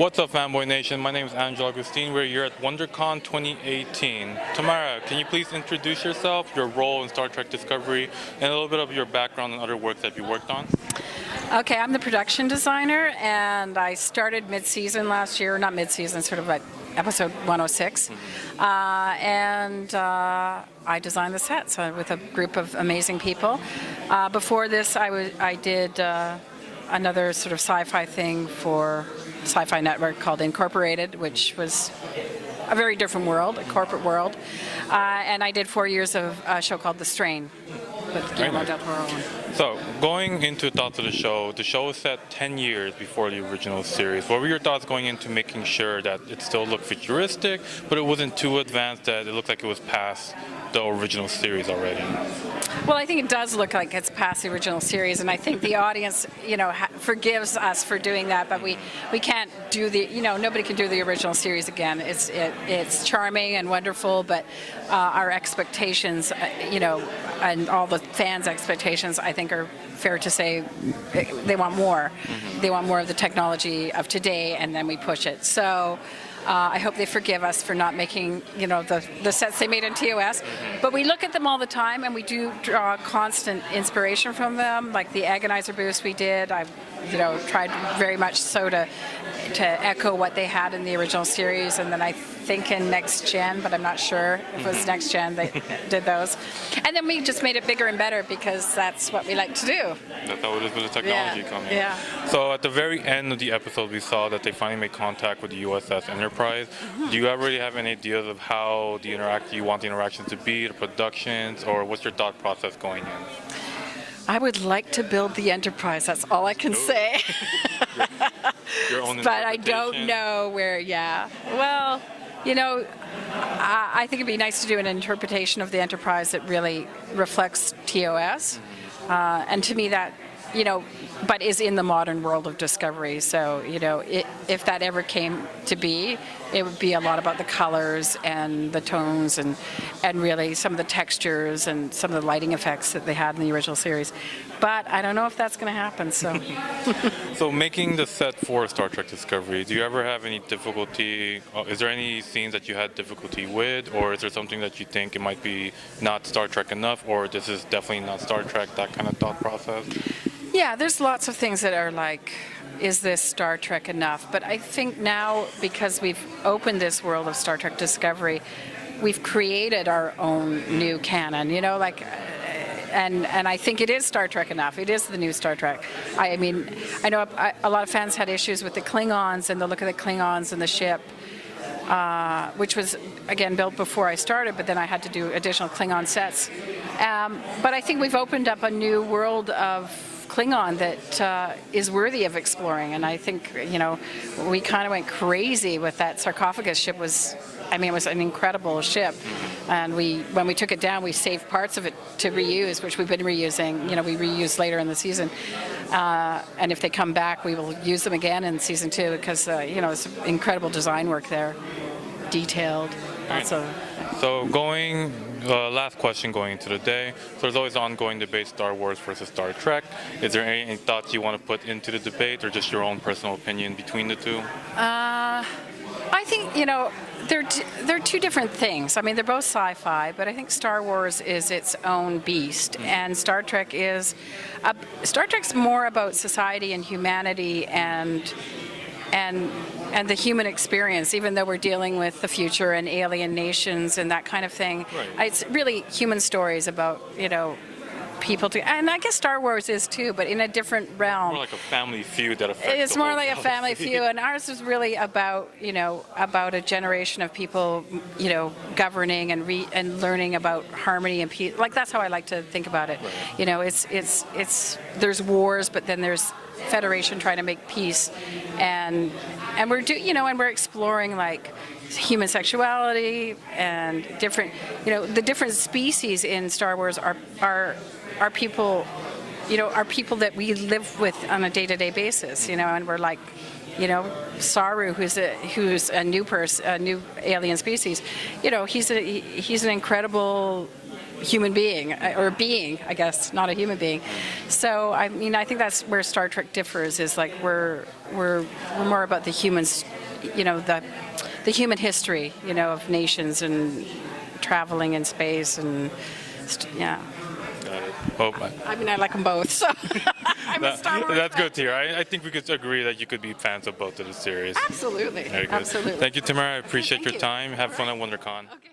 What's up, Fanboy Nation? My name is Angel Augustine. We're here at WonderCon2018. Tamara, can you please introduce yourself, your role in Star Trek Discovery, and a little bit of your background and other works that you worked on? Okay, I'm the production designer, and I started mid-season last year, not mid-season, sort of like episode 106, and I designed the sets with a group of amazing people. Before this, I did another sort of sci-fi thing for Sci-Fi Network called Incorporated, which was a very different world, a corporate world, and I did 4 years of a show called The Strain with Guillermo del Toro. So, going into thoughts of the show is set 10 years before the original series. What were your thoughts going into making sure that it still looked futuristic, but it wasn't too advanced that it looked like it was past the original series already? Well, I think it does look like it's past the original series, and I think the audience, forgives us for doing that, but we can't do nobody can do the original series again. It's charming and wonderful, but our expectations, and all the fans' expectations, I think are fair to say they want more. Mm-hmm. They want more of the technology of today, and then we push it. So I hope they forgive us for not making, the sets they made in TOS. But we look at them all the time, and we do draw constant inspiration from them, like the Agonizer boost we did. I've, tried very much so to echo what they had in the original series, and then I think in Next Gen, but I'm not sure if it was Next Gen they did those. And then we just made it bigger and better because that's what we like to do. That's how it is with the technology coming. Yeah. So at the very end of the episode, we saw that they finally made contact with the USS Enterprise. Mm-hmm. Do you already have any ideas of how you want the interactions to be, the productions, or what's your thought process going in? I would like to build the Enterprise. That's all I can say. your own but I don't know where. Yeah. Well, I think it'd be nice to do an interpretation of the Enterprise that really reflects TOS, and to me that, but is in the modern world of Discovery. So, if that ever came to be, it would be a lot about the colors and the tones and really some of the textures and some of the lighting effects that they had in the original series. But I don't know if that's going to happen. So, So making the set for Star Trek Discovery, do you ever have any difficulty? Is there any scenes that you had difficulty with, or is there something that you think it might be not Star Trek enough, or this is definitely not Star Trek, that kind of thought process? Yeah, there's lots of things that are like, is this Star Trek enough? But I think now, because we've opened this world of Star Trek Discovery, we've created our own new canon, and I think it is Star Trek enough. It is the new Star Trek. I mean, I know a lot of fans had issues with the Klingons and the look of the Klingons and the ship, which was, again, built before I started, but then I had to do additional Klingon sets. But I think we've opened up a new world of Klingon that is worthy of exploring, and I think we kind of went crazy with that sarcophagus ship. It was an incredible ship, and when we took it down, we saved parts of it to reuse, which we've been reusing. We reuse later in the season, and if they come back, we will use them again in season 2 because it's incredible design work there, detailed. So last question going into the day. So there's always ongoing debate, Star Wars versus Star Trek. Is there any thoughts you want to put into the debate, or just your own personal opinion between the two? I think, they're two different things. I mean, they're both sci-fi, but I think Star Wars is its own beast, and Star Trek's more about society and humanity and the human experience, even though we're dealing with the future and alien nations and that kind of thing. Right. It's really human stories about, people and I guess Star Wars is too, but in a different realm. More like a family feud that affects It's more like a family feud, and ours is really about, about a generation of people, governing and learning about harmony and peace. Like, that's how I like to think about it. Right. It's there's wars, but then there's Federation trying to make peace, and we're exploring like human sexuality and different, the different species in Star Wars are people, are people that we live with on a day-to-day basis, and we're like, Saru, who's a new alien species, he's an incredible human being, or being, I guess, not a human being. So I mean, I think that's where Star Trek differs. Is like we're more about the humans, the human history, of nations and traveling in space and yeah. Well, I mean, I like them both, so I'm a Star Wars that's fan. good to hear. I think we could agree that you could be fans of both of the series. Absolutely, Very good. absolutely. Thank you, Tamara. I appreciate thank your you. time. Have fun at WonderCon. Okay.